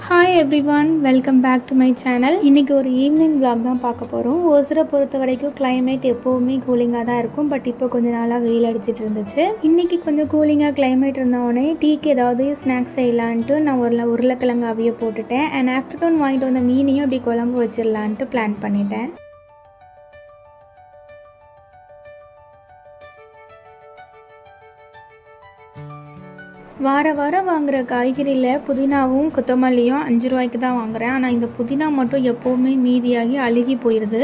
Hi everyone, welcome back to my channel. இன்றைக்கி ஒரு evening vlog தான் பார்க்க போகிறோம். ஓசூரை பொறுத்த வரைக்கும் கிளைமேட் எப்போவுமே கூலிங்காக தான் இருக்கும். பட் இப்போ கொஞ்சம் நாளாக வெயில் அடிச்சிட்டு இருந்துச்சு. இன்றைக்கி கொஞ்சம் கூலிங்காக கிளைமேட் இருந்தோடனே டீக்கு ஏதாவது ஸ்நாக்ஸ் செய்யலான்ட்டு நான் உருளைக்கிழங்கு அவிய போட்டுட்டேன். அண்ட் ஆஃப்டர்நூன் வாங்கிட்டு வந்த மீனையும் அப்படி குழம்பு வச்சிடலான்ட்டு பிளான் பண்ணிட்டேன். வாரம் வாங்குகிற காய்கறியில் புதினாவும் கொத்தமல்லியும் 5 ரூபாய்க்கு தான் வாங்குகிறேன். ஆனால் இந்த புதினா மட்டும் எப்போவுமே மீதியாகி அழுகி போயிடுது.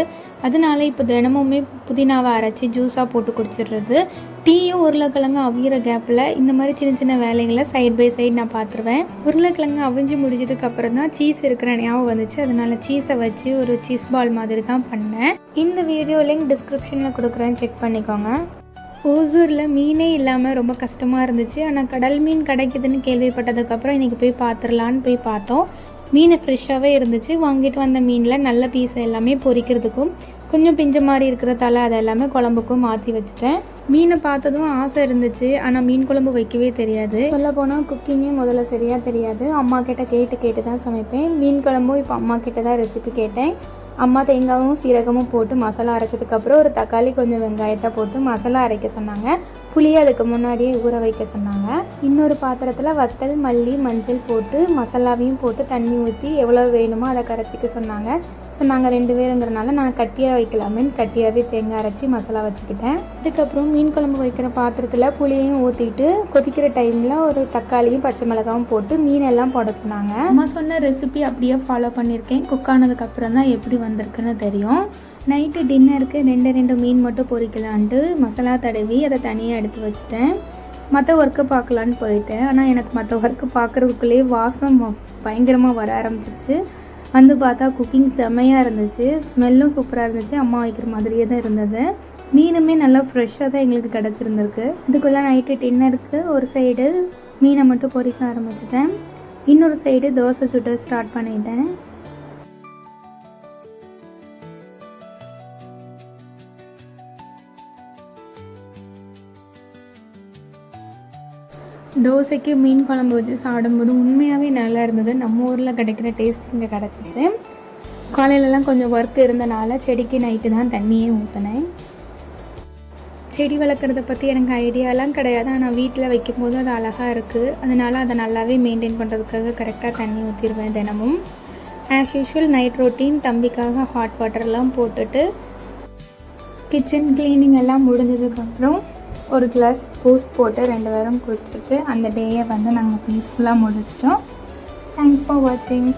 அதனால இப்போ தினமுமே புதினாவை அரைச்சி ஜூஸாக போட்டு குடிச்சிடுறது. டீயும் உருளைக்கிழங்கு அவிகிற கேப்பில் இந்த மாதிரி சின்ன சின்ன வேலைகளை சைட் பை சைட் நான் பார்த்துருவேன். உருளைக்கிழங்கு அவிஞ்சு முடிஞ்சதுக்கப்புறம் தான் சீஸ் இருக்கிற ஞாபகம் வந்துச்சு. அதனால் சீஸை வச்சு ஒரு சீஸ் பால் மாதிரி தான் பண்ணேன். இந்த வீடியோ லிங்க் டிஸ்கிரிப்ஷனில் கொடுக்குறேன், செக் பண்ணிக்கோங்க. ஓசூரில் மீனே இல்லாமல் ரொம்ப கஷ்டமாக இருந்துச்சு. ஆனால் கடல் மீன் கிடைக்குதுன்னு கேள்விப்பட்டதுக்கப்புறம் இன்றைக்கி போய் பார்த்துடலான்னு போய் பார்த்தோம். மீன் ஃப்ரெஷ்ஷாகவே இருந்துச்சு. வாங்கிட்டு வந்த மீனில் நல்ல பீஸை எல்லாமே பொரிக்கிறதுக்கும் கொஞ்சம் பிஞ்ச மாதிரி இருக்கிறதால அதை எல்லாமே குழம்புக்கும் மாற்றி வச்சுட்டேன். மீனை பார்த்ததும் ஆசை இருந்துச்சு. ஆனால் மீன் குழம்பு வைக்கவே தெரியாது. சொல்லப்போனால் குக்கிங்கே முதல்ல சரியாக தெரியாது. அம்மா கிட்ட கேட்டு தான் சமைப்பேன். மீன் குழம்பும் இப்போ அம்மா கிட்ட தான் ரெசிபி கேட்டேன். அம்மா தேங்காயும் சீரகமும் போட்டு மசாலா அரைச்சதுக்கப்புறம் ஒரு தக்காளி கொஞ்சம் வெங்காயத்தை போட்டு மசாலா அரைக்க சொன்னாங்க. புளியை அதுக்கு முன்னாடியே ஊற வைக்க சொன்னாங்க. இன்னொரு பாத்திரத்தில் வத்தல், மல்லி, மஞ்சள் போட்டு மசாலாவையும் போட்டு தண்ணி ஊற்றி எவ்வளோ வேணுமோ அதை கரைச்சிக்க சொன்னாங்க. நாங்கள் 2 பேருங்கிறனால நான் கட்டியாக வைக்கலாமேன்னு கட்டியாகவே தேங்காய் அரைச்சி மசாலா வச்சுக்கிட்டேன். அதுக்கப்புறம் மீன் குழம்பு வைக்கிற பாத்திரத்தில் புளியையும் ஊற்றிட்டு கொதிக்கிற டைமில் ஒரு தக்காளியும் பச்சை மிளகாவும் போட்டு மீனெல்லாம் போட சொன்னாங்க. அம்மா சொன்ன ரெசிபி அப்படியே ஃபாலோ பண்ணியிருக்கேன். குக் ஆனதுக்கப்புறம் தான் எப்படி வந்திருக்குன்னு தெரியும். நைட்டு டின்னருக்கு 2 மீன் மட்டும் பொரிக்கலான்ட்டு மசாலா தடவி அதை தனியாக எடுத்து வச்சுட்டேன். மற்ற ஒர்க்கு பார்க்கலான்னு போயிட்டேன். ஆனால் எனக்கு மற்ற ஒர்க்கு பார்க்குறதுக்குள்ளேயே வாசம் பயங்கரமாக வர ஆரம்பிச்சிருச்சு. வந்து பார்த்தா குக்கிங் செம்மையாக இருந்துச்சு. ஸ்மெல்லும் சூப்பராக இருந்துச்சு. அம்மா வைக்கிற மாதிரியே தான் இருந்தது. மீனுமே நல்லா ஃப்ரெஷ்ஷாக தான் எங்களுக்கு கிடச்சிருந்துருக்கு. இதுக்குள்ளே நைட்டு டின்னருக்கு ஒரு சைடு மீனை மட்டும் பொரிக்க ஆரம்பிச்சிட்டேன். இன்னொரு சைடு தோசை சுட்டு ஸ்டார்ட் பண்ணிட்டேன். தோசைக்கு மீன் குழம்பு வச்சு சாப்பிடும்போது உண்மையாகவே நல்லா இருந்தது. நம்ம ஊரில் கிடைக்கிற டேஸ்ட் இங்கே கிடச்சிச்சு. காலையிலலாம் கொஞ்சம் ஒர்க் இருந்தனால செடிக்கு நைட்டு தான் தண்ணியே ஊற்றினேன். செடி வளர்க்குறத பற்றி எனக்கு ஐடியாலாம் கிடையாது. ஆனால் வீட்டில் வைக்கும்போது அது அழகாக இருக்குது. அதனால் அதை நல்லாவே மெயின்டைன் பண்ணுறதுக்காக கரெக்டாக தண்ணி ஊற்றிடுவேன் தினமும். ஆஸ் யூஷுவல் நைட் ரொட்டீன் தம்பிக்காக ஹாட் வாட்டர்லாம் போட்டுட்டு கிச்சன் க்ளீனிங் எல்லாம் முடிஞ்சதுக்கப்புறம் ஒரு கிளாஸ் பூஸ்ட் போட்டு 2 பேரும் குடிச்சிச்சு. அந்த டேயை நாங்கள் பீஸ்ஃபுல்லாக முடிச்சிட்டோம். தேங்க்ஸ் ஃபார் வாட்சிங்.